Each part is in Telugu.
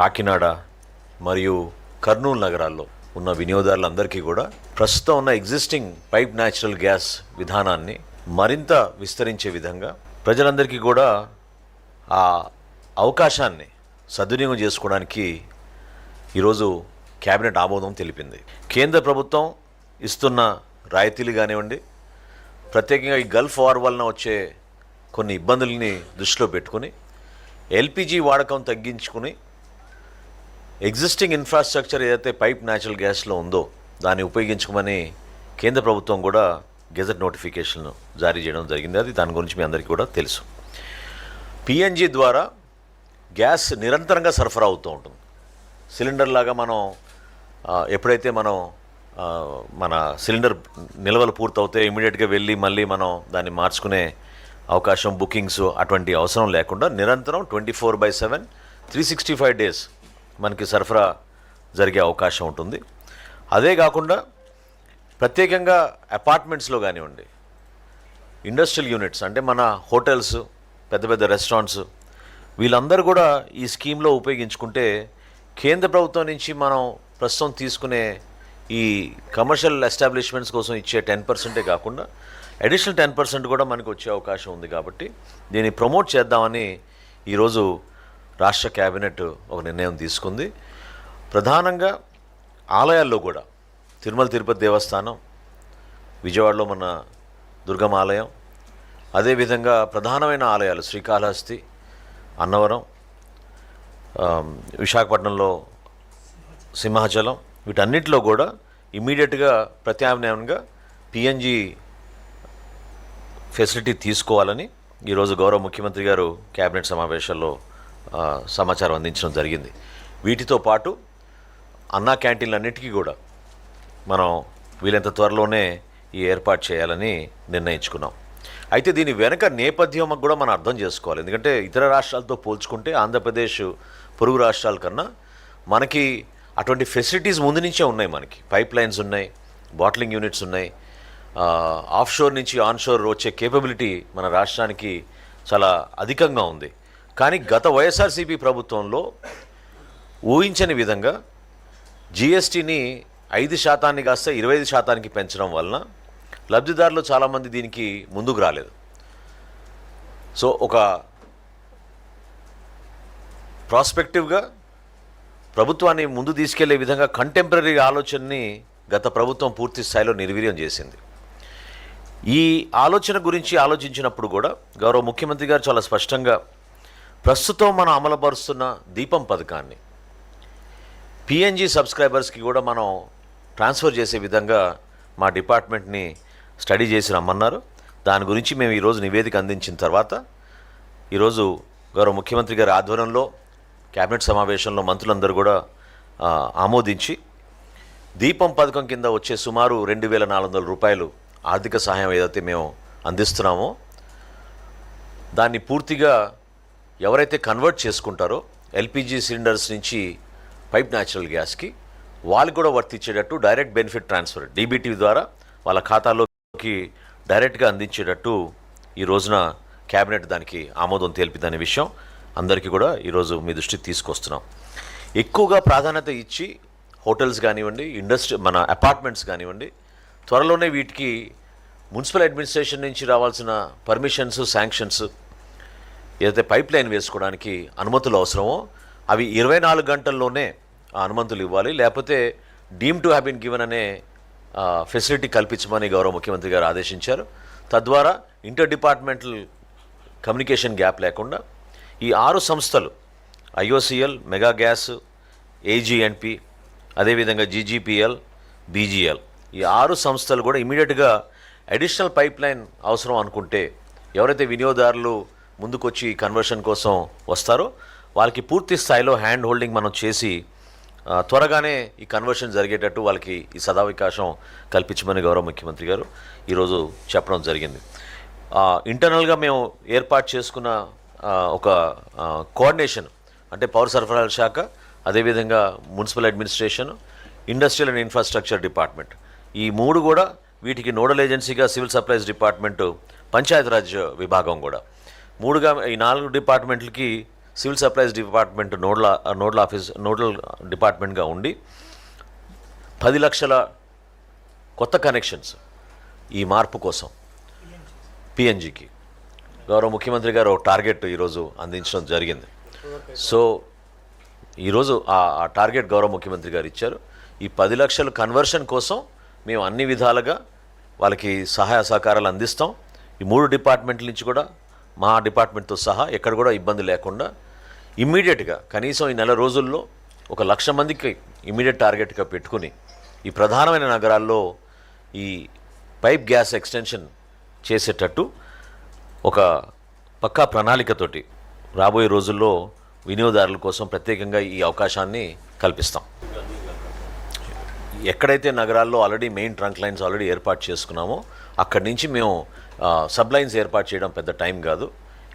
కాకినాడ మరియు కర్నూలు నగరాల్లో ఉన్న వినియోగదారులందరికీ కూడా ప్రస్తుతం ఉన్న ఎగ్జిస్టింగ్ పైప్ న్యాచురల్ గ్యాస్ విధానాన్ని మరింత విస్తరించే విధంగా ప్రజలందరికీ కూడా ఆ అవకాశాన్ని సద్వినియోగం చేసుకోవడానికి ఈరోజు కేబినెట్ ఆమోదం తెలిపింది. కేంద్ర ప్రభుత్వం ఇస్తున్న రాయితీలు కానివ్వండి, ప్రత్యేకంగా ఈ గల్ఫ్ వార్ వలన వచ్చే కొన్ని ఇబ్బందుల్ని దృష్టిలో పెట్టుకుని ఎల్పిజి వాడకం తగ్గించుకుని ఎగ్జిస్టింగ్ ఇన్ఫ్రాస్ట్రక్చర్ ఏదైతే పైప్ న్యాచురల్ గ్యాస్లో ఉందో దాన్ని ఉపయోగించుకోమని కేంద్ర ప్రభుత్వం కూడా గెజెట్ నోటిఫికేషన్ జారీ చేయడం జరిగింది. అది దాని గురించి మీ అందరికీ కూడా తెలుసు. పిఎన్జి ద్వారా గ్యాస్ నిరంతరంగా సరఫరా అవుతూ ఉంటుంది. సిలిండర్ లాగా మనం ఎప్పుడైతే మన సిలిండర్ నిల్వలు పూర్తవుతే ఇమీడియట్గా వెళ్ళి మళ్ళీ మనం దాన్ని మార్చుకునే అవకాశం, బుకింగ్స్ అటువంటి అవసరం లేకుండా నిరంతరం 24/7 365 డేస్ మనకి సరఫరా జరిగే అవకాశం ఉంటుంది. అదే కాకుండా ప్రత్యేకంగా అపార్ట్మెంట్స్లో కానివ్వండి, ఇండస్ట్రియల్ యూనిట్స్ అంటే మన హోటల్స్, పెద్ద పెద్ద రెస్టారెంట్స్, వీళ్ళందరూ కూడా ఈ స్కీమ్లో ఉపయోగించుకుంటే కేంద్ర ప్రభుత్వం నుంచి మనం ప్రస్తుతం తీసుకునే ఈ కమర్షియల్ ఎస్టాబ్లిష్మెంట్స్ కోసం ఇచ్చే 10%ఏ కాకుండా అడిషనల్ 10% కూడా మనకు వచ్చే అవకాశం ఉంది. కాబట్టి దీన్ని ప్రమోట్ చేద్దామని ఈరోజు రాష్ట్ర కేబినెట్ ఒక నిర్ణయం తీసుకుంది. ప్రధానంగా ఆలయాల్లో కూడా తిరుమల తిరుపతి దేవస్థానం, విజయవాడలో మన దుర్గమ్మ ఆలయం, అదేవిధంగా ప్రధానమైన ఆలయాలు శ్రీకాళహస్తి, అన్నవరం, విశాఖపట్నంలో సింహాచలం, వీటన్నిటిలో కూడా ఇమ్మీడియట్గా ప్రత్యామ్నాయంగా పిఎన్జి ఫెసిలిటీ తీసుకోవాలని ఈరోజు గౌరవ ముఖ్యమంత్రి గారు కేబినెట్ సమావేశాల్లో సమాచారం అందించడం జరిగింది. వీటితో పాటు అన్నా క్యాంటీన్లన్నిటికీ కూడా మనం వీలైనంత త్వరలోనే ఈ ఏర్పాటు చేయాలని నిర్ణయించుకున్నాం. అయితే దీని వెనక నేపథ్యం కూడా మనం అర్థం చేసుకోవాలి. ఎందుకంటే ఇతర రాష్ట్రాలతో పోల్చుకుంటే ఆంధ్రప్రదేశ్ పొరుగు రాష్ట్రాల కన్నా మనకి అటువంటి ఫెసిలిటీస్ ముందు నుంచే ఉన్నాయి. మనకి పైప్ లైన్స్ ఉన్నాయి, బాటిలింగ్ యూనిట్స్ ఉన్నాయి, ఆఫ్షోర్ నుంచి ఆన్షోర్ వచ్చే కేపబిలిటీ మన రాష్ట్రానికి చాలా అధికంగా ఉంది. కానీ గత వైఎస్ఆర్సీపీ ప్రభుత్వంలో ఊహించని విధంగా జిఎస్టీని 5% కాస్త 25% పెంచడం వలన లబ్ధిదారులు చాలామంది దీనికి ముందుకు రాలేదు. సో ఒక ప్రాస్పెక్టివ్గా ప్రభుత్వాన్ని ముందు తీసుకెళ్లే విధంగా కంటెంపరీ ఆలోచనని గత ప్రభుత్వం పూర్తి స్థాయిలో నిర్వీర్యం చేసింది. ఈ ఆలోచన గురించి ఆలోచించినప్పుడు కూడా గౌరవ ముఖ్యమంత్రి గారు చాలా స్పష్టంగా ప్రస్తుతం మనం అమలుపరుస్తున్న దీపం పథకాన్ని పిఎన్జి సబ్స్క్రైబర్స్కి కూడా మనం ట్రాన్స్ఫర్ చేసే విధంగా మా డిపార్ట్మెంట్ని స్టడీ చేసి రమ్మన్నారు. దాని గురించి మేము ఈరోజు నివేదిక అందించిన తర్వాత ఈరోజు గౌరవ ముఖ్యమంత్రి గారి ఆధ్వర్యంలో కేబినెట్ సమావేశంలో మంత్రులందరూ కూడా ఆమోదించి దీపం పథకం కింద వచ్చే సుమారు 2,400 రూపాయలు ఆర్థిక సహాయం ఏదైతే మేము అందిస్తున్నామో దాన్ని పూర్తిగా ఎవరైతే కన్వర్ట్ చేసుకుంటారో ఎల్పిజి సిలిండర్స్ నుంచి పైప్ న్యాచురల్ గ్యాస్కి వాళ్ళకి కూడా వర్తించేటట్టు డైరెక్ట్ బెనిఫిట్ ట్రాన్స్ఫర్ డీబీటీ ద్వారా వాళ్ళ ఖాతాలోకి డైరెక్ట్గా అందించేటట్టు ఈ రోజున కేబినెట్ దానికి ఆమోదం తెలిపిందనే విషయం అందరికీ కూడా ఈరోజు మీ దృష్టికి తీసుకొస్తున్నాం. ఎక్కువగా ప్రాధాన్యత ఇచ్చి హోటల్స్ కానివ్వండి, మన అపార్ట్మెంట్స్ కానివ్వండి, త్వరలోనే వీటికి మున్సిపల్ అడ్మినిస్ట్రేషన్ నుంచి రావాల్సిన పర్మిషన్స్, శాంక్షన్స్, ఏదైతే పైప్ లైన్ వేసుకోవడానికి అనుమతులు అవసరమో అవి 24 గంటల్లోనే ఆ అనుమతులు ఇవ్వాలి. లేకపోతే deem to have been given అనే ఫెసిలిటీ కల్పించమని గౌరవ ముఖ్యమంత్రి గారు ఆదేశించారు. తద్వారా ఇంటర్ డిపార్ట్మెంటల్ కమ్యూనికేషన్ గ్యాప్ లేకుండా ఈ 6 సంస్థలు ఐఓసిఎల్, మెగా గ్యాస్, ఏజీఎన్పి, అదేవిధంగా జీజీపీఎల్, బీజీఎల్, ఈ 6 సంస్థలు కూడా ఇమీడియట్గా అడిషనల్ పైప్ లైన్ అవసరం అనుకుంటే ఎవరైతే వినియోగదారులు ముందుకొచ్చి కన్వర్షన్ కోసం వస్తారో వాళ్ళకి పూర్తి స్థాయిలో హ్యాండ్ హోల్డింగ్ మనం చేసి త్వరగానే ఈ కన్వర్షన్ జరిగేటట్టు వాళ్ళకి ఈ సదావకాశం కల్పించమని గౌరవ ముఖ్యమంత్రి గారు ఈరోజు చెప్పడం జరిగింది. ఇంటర్నల్గా మేము ఏర్పాటు చేసుకున్న ఒక కోఆర్డినేషన్ అంటే పౌర సరఫరాల శాఖ, అదేవిధంగా municipal administration, industrial and infrastructure department, ఈ 3 కూడా వీటికి నోడల్ ఏజెన్సీగా సివిల్ సప్లైస్ డిపార్ట్మెంటు, పంచాయతీరాజ్ విభాగం కూడా 3గా ఈ 4 డిపార్ట్మెంట్లకి సివిల్ సప్లైస్ డిపార్ట్మెంట్ నోడల్ డిపార్ట్మెంట్గా ఉండి 10 లక్షల కొత్త కనెక్షన్స్ ఈ మార్పు కోసం పిఎన్జికి గౌరవ ముఖ్యమంత్రి గారు ఒక టార్గెట్ ఈరోజు అందించడం జరిగింది. సో ఈరోజు ఆ టార్గెట్ గౌరవ ముఖ్యమంత్రి గారు ఇచ్చారు. ఈ 10 లక్షల కన్వర్షన్ కోసం మేము అన్ని విధాలుగా వాళ్ళకి సహాయ సహకారాలు అందిస్తాం. ఈ 3 డిపార్ట్మెంట్ల నుంచి కూడా మా డిపార్ట్మెంట్తో సహా ఎక్కడ కూడా ఇబ్బంది లేకుండా ఇమ్మీడియట్గా కనీసం ఈ నెల రోజుల్లో 1,00,000 మందికి ఇమ్మీడియట్ టార్గెట్గా పెట్టుకుని ఈ ప్రధానమైన నగరాల్లో ఈ పైప్ గ్యాస్ ఎక్స్టెన్షన్ చేసేటట్టు ఒక పక్కా ప్రణాళికతోటి రాబోయే రోజుల్లో వినియోగదారుల కోసం ప్రత్యేకంగా ఈ అవకాశాన్ని కల్పిస్తాం. ఎక్కడైతే నగరాల్లో already main trunk lines already ఏర్పాటు చేసుకున్నామో అక్కడి నుంచి మేము సబ్ లైన్స్ ఏర్పాటు చేయడం పెద్ద టైం కాదు.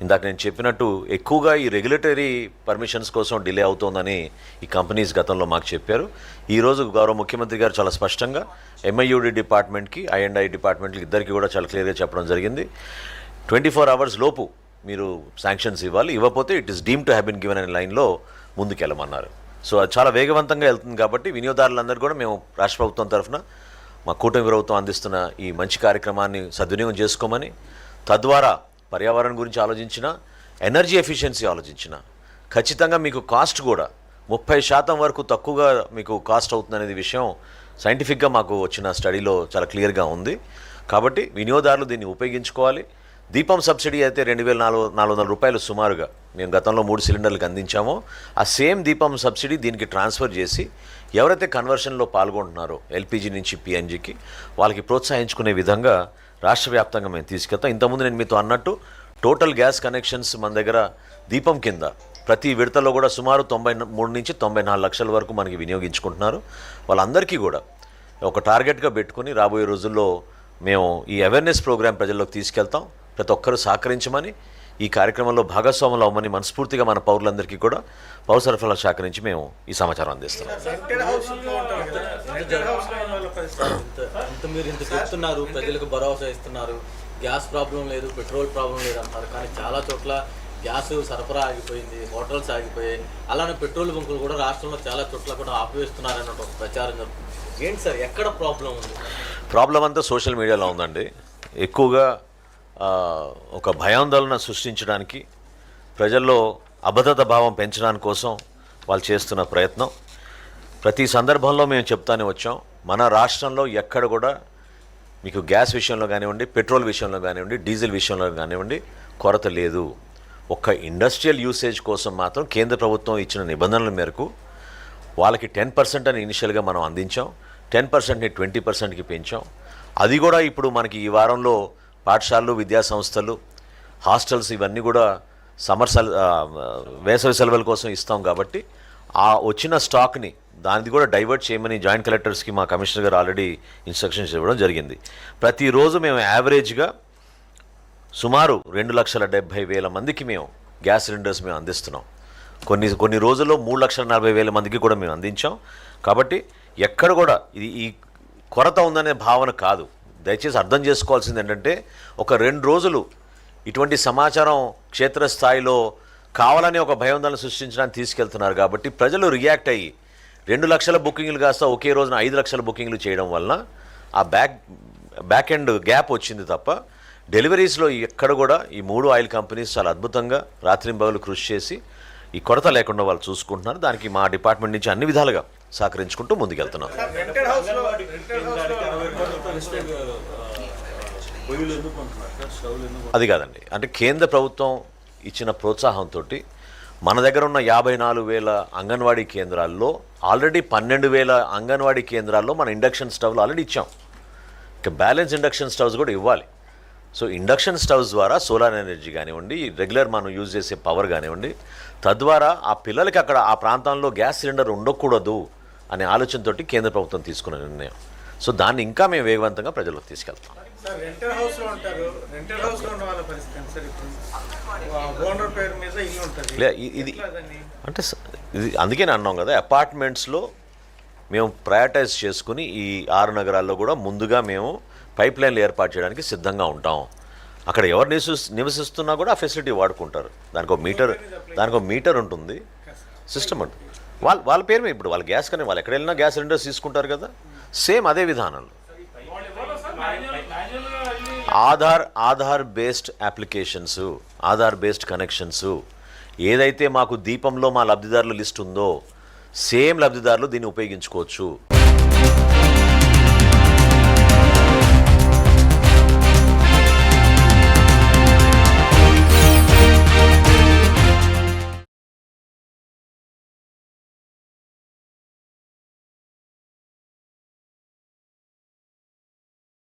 ఇందాక నేను చెప్పినట్టు ఎక్కువగా ఈ రెగ్యులేటరీ పర్మిషన్స్ కోసం డిలే అవుతోందని ఈ కంపెనీస్ గతంలో మాకు చెప్పారు. ఈరోజు గౌరవ ముఖ్యమంత్రి గారు చాలా స్పష్టంగా ఎంఐయుడి డిపార్ట్మెంట్కి ఐ డిపార్ట్మెంట్కి ఇద్దరికి కూడా చాలా క్లియర్గా చెప్పడం జరిగింది. 24 అవర్స్ లోపు మీరు శాంక్షన్స్ ఇవ్వాలి, ఇవ్వకపోతే it is deem to have been given అనే లైన్లో ముందుకెళ్ళమన్నారు. సో అది చాలా వేగవంతంగా వెళ్తుంది కాబట్టి వినియోగదారులందరూ కూడా మేము రాష్ట్ర ప్రభుత్వం తరఫున మా కూటమి ప్రభుత్వం అందిస్తున్న ఈ మంచి కార్యక్రమాన్ని సద్వినియోగం చేసుకోమని, తద్వారా పర్యావరణం గురించి ఆలోచించిన, ఎనర్జీ ఎఫిషియన్సీ ఆలోచించిన, ఖచ్చితంగా మీకు కాస్ట్ కూడా 30% వరకు తక్కువగా మీకు కాస్ట్ అవుతుందనేది విషయం సైంటిఫిక్గా మాకు వచ్చిన స్టడీలో చాలా క్లియర్గా ఉంది. కాబట్టి వినియోగదారులు దీన్ని ఉపయోగించుకోవాలి. దీపం సబ్సిడీ అయితే 2,400 రూపాయలు సుమారుగా మేము గతంలో 3 సిలిండర్లకు అందించామో ఆ సేమ్ దీపం సబ్సిడీ దీనికి ట్రాన్స్ఫర్ చేసి ఎవరైతే కన్వర్షన్లో పాల్గొంటున్నారో ఎల్పిజి నుంచి పిఎన్జికి వాళ్ళకి ప్రోత్సహించుకునే విధంగా రాష్ట్ర వ్యాప్తంగా మేము తీసుకెళ్తాం. ఇంతకుముందు నేను మీతో అన్నట్టు టోటల్ గ్యాస్ కనెక్షన్స్ మన దగ్గర దీపం కింద ప్రతి విడతలో కూడా సుమారు 93 నుంచి 94 లక్షల వరకు మనకి వినియోగించుకుంటున్నారు. వాళ్ళందరికీ కూడా ఒక టార్గెట్గా పెట్టుకుని రాబోయే రోజుల్లో మేము ఈ అవేర్నెస్ ప్రోగ్రామ్ ప్రజల్లోకి తీసుకెళ్తాం. ప్రతి ఒక్కరూ సహకరించమని, ఈ కార్యక్రమంలో భాగస్వాములు అవ్వమని మనస్ఫూర్తిగా మన పౌరులందరికీ కూడా పౌర సరఫరాల శాఖ నుంచి మేము ఈ సమాచారం అందిస్తాం. మీరు ఇంత చెప్తున్నారు, ప్రజలకు భరోసా ఇస్తున్నారు, గ్యాస్ ప్రాబ్లం లేదు, పెట్రోల్ ప్రాబ్లం లేదు అంటారు. కానీ చాలా చోట్ల గ్యాస్ సరఫరా ఆగిపోయింది, హోటల్స్ ఆగిపోయాయి. అలానే పెట్రోల్ బంకులు కూడా రాష్ట్రంలో చాలా చోట్ల కూడా ఆపివేస్తున్నారన్న ఒక ప్రచారం జరుగుతుంది. ఏంటి సార్, ఎక్కడ ప్రాబ్లం ఉంది? ప్రాబ్లం అంతా సోషల్ మీడియాలో ఉందండి. ఎక్కువగా ఒక భయాందోళన సృష్టించడానికి, ప్రజల్లో అభద్రత భావం పెంచడానికి కోసం వాళ్ళు చేస్తున్న ప్రయత్నం. ప్రతి సందర్భంలో మేము చెప్తానే వచ్చాం, మన రాష్ట్రంలో ఎక్కడ కూడా మీకు గ్యాస్ విషయంలో కానివ్వండి, పెట్రోల్ విషయంలో కానివ్వండి, డీజిల్ విషయంలో కానివ్వండి కొరత లేదు. ఒక్క ఇండస్ట్రియల్ యూసేజ్ కోసం మాత్రం కేంద్ర ప్రభుత్వం ఇచ్చిన నిబంధనల మేరకు వాళ్ళకి 10% అని ఇనిషియల్గా మనం అందించాం. 10%ని 20%కి పెంచాం. అది కూడా ఇప్పుడు మనకి ఈ వారంలో పాఠశాలలు, విద్యాసంస్థలు, హాస్టల్స్ ఇవన్నీ కూడా వేసవి సెలవుల కోసం ఇస్తాం. కాబట్టి ఆ వచ్చిన స్టాక్ని దానిది కూడా డైవర్ట్ చేయమని జాయింట్ కలెక్టర్స్కి మా కమిషనర్ గారు ఆల్రెడీ ఇన్స్ట్రక్షన్స్ ఇవ్వడం జరిగింది. ప్రతిరోజు మేము యావరేజ్గా సుమారు 2,70,000 మందికి మేము గ్యాస్ సిలిండర్స్ మేము అందిస్తున్నాం. కొన్ని రోజుల్లో 3,40,000 మందికి కూడా మేము అందించాం. కాబట్టి ఎక్కడ కూడా ఈ కొరత ఉందనే భావన కాదు. దయచేసి అర్థం చేసుకోవాల్సింది ఏంటంటే, ఒక 2 రోజులు ఇటువంటి సమాచారం క్షేత్రస్థాయిలో కావాలని ఒక భయాందోళన సృష్టించడానికి తీసుకెళ్తున్నారు. కాబట్టి ప్రజలు రియాక్ట్ అయ్యి 2 లక్షల బుకింగ్లు కాస్త ఒకే రోజున 5 లక్షల బుకింగ్లు చేయడం వలన ఆ బ్యాక్ ఎండ్ గ్యాప్ వచ్చింది తప్ప డెలివరీస్లో ఎక్కడ కూడా ఈ 3 ఆయిల్ కంపెనీస్ చాలా అద్భుతంగా రాత్రింబగలు కృషి చేసి ఈ కొరత లేకుండా వాళ్ళు చూసుకుంటున్నారు. దానికి మా డిపార్ట్మెంట్ నుంచి అన్ని విధాలుగా సహకరించుకుంటూ ముందుకెళ్తున్నాం. అది కాదండి, అంటే కేంద్ర ప్రభుత్వం ఇచ్చిన ప్రోత్సాహంతో మన దగ్గర ఉన్న 54,000 అంగన్వాడీ కేంద్రాల్లో ఆల్రెడీ 12,000 అంగన్వాడీ కేంద్రాల్లో మన ఇండక్షన్ స్టవ్లు ఆల్రెడీ ఇచ్చాం. ఇక బ్యాలెన్స్ ఇండక్షన్ స్టవ్స్ కూడా ఇవ్వాలి. సో ఇండక్షన్ స్టవ్స్ ద్వారా సోలార్ ఎనర్జీ కానివ్వండి, రెగ్యులర్ మనం యూజ్ చేసే పవర్ కానివ్వండి, తద్వారా ఆ పిల్లలకి అక్కడ ఆ ప్రాంతంలో గ్యాస్ సిలిండర్ ఉండకూడదు అనే ఆలోచనతోటి కేంద్ర ప్రభుత్వం తీసుకున్న నిర్ణయం. సో దాన్ని ఇంకా మేము వేగవంతంగా ప్రజలకు తీసుకెళ్తాం. ఇది అంటే ఇది అందుకే అన్నాం కదా, అపార్ట్మెంట్స్లో మేము ప్రయారిటైజ్ చేసుకుని ఈ 6 నగరాల్లో కూడా ముందుగా మేము పైప్ లైన్లు ఏర్పాటు చేయడానికి సిద్ధంగా ఉంటాం. అక్కడ ఎవరు నివసిస్తున్నా కూడా ఆ ఫెసిలిటీ వాడుకుంటారు. దానికి ఒక మీటర్ ఉంటుంది, సిస్టమ్ ఉంటుంది. వాళ్ళ పేరు మీద ఇప్పుడు వాళ్ళ గ్యాస్ కానీ వాళ్ళు ఎక్కడ వెళ్ళినా గ్యాస్ సిలిండర్స్ తీసుకుంటారు కదా, సేమ్ అదే విధానంలో. Aadhaar based applications, Aadhaar based connections, ఏదైతే మాకు దీపంలో మా లబ్ధిదారుల లిస్ట్ ఉందో సేమ్ లబ్ధిదారులు దీన్ని ఉపయోగించుకోవచ్చు.